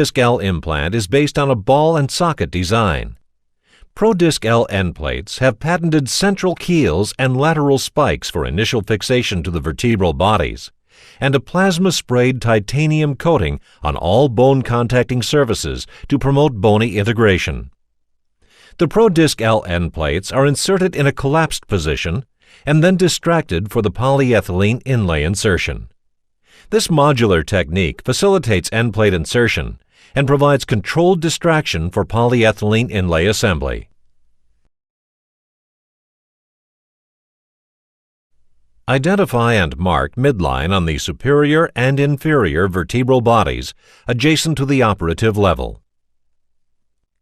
Disc L implant is based on a ball and socket design. Disc L end plates have patented central keels and lateral spikes for initial fixation to the vertebral bodies, and a plasma-sprayed titanium coating on all bone-contacting surfaces to promote bony integration. The Disc L end plates are inserted in a collapsed position and then distracted for the polyethylene inlay insertion. This modular technique facilitates end plate insertion and provides controlled distraction for polyethylene inlay assembly. Identify and mark midline on the superior and inferior vertebral bodies adjacent to the operative level.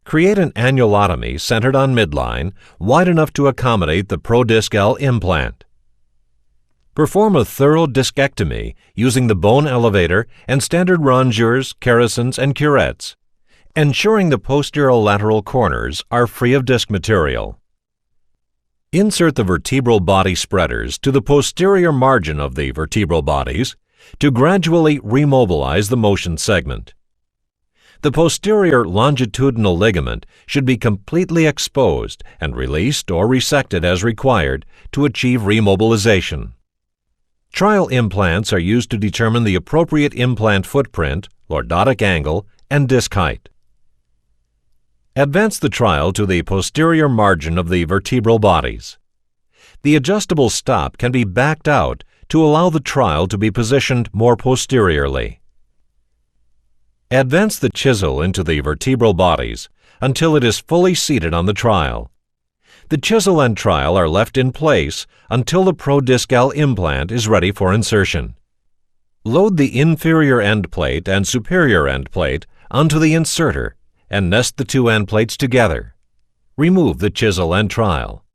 Create an annulotomy centered on midline, wide enough to accommodate the Disc L implant. Perform a thorough discectomy using the bone elevator and standard rongeurs, Kerrisons, and curettes, ensuring the posterolateral corners are free of disc material. Insert the vertebral body spreaders to the posterior margin of the vertebral bodies to gradually remobilize the motion segment. The posterior longitudinal ligament should be completely exposed and released or resected as required to achieve remobilization. Trial implants are used to determine the appropriate implant footprint, lordotic angle, and disc height. Advance the trial to the posterior margin of the vertebral bodies. The adjustable stop can be backed out to allow the trial to be positioned more posteriorly. Advance the chisel into the vertebral bodies until it is fully seated on the trial. The chisel and trial are left in place until the Disc L implant is ready for insertion. Load the inferior end plate and superior end plate onto the inserter and nest the two end plates together. Remove the chisel and trial.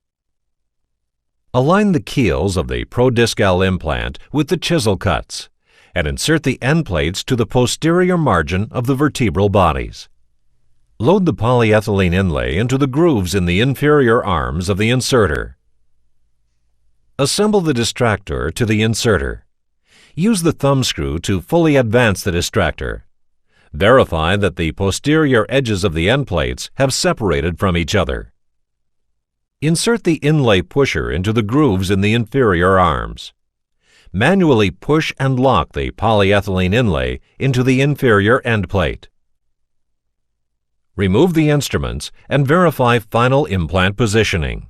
Align the keels of the Disc L implant with the chisel cuts and insert the end plates to the posterior margin of the vertebral bodies. Load the polyethylene inlay into the grooves in the inferior arms of the inserter. Assemble the distractor to the inserter. Use the thumb screw to fully advance the distractor. Verify that the posterior edges of the end plates have separated from each other. Insert the inlay pusher into the grooves in the inferior arms. Manually push and lock the polyethylene inlay into the inferior end plate. Remove the instruments and verify final implant positioning.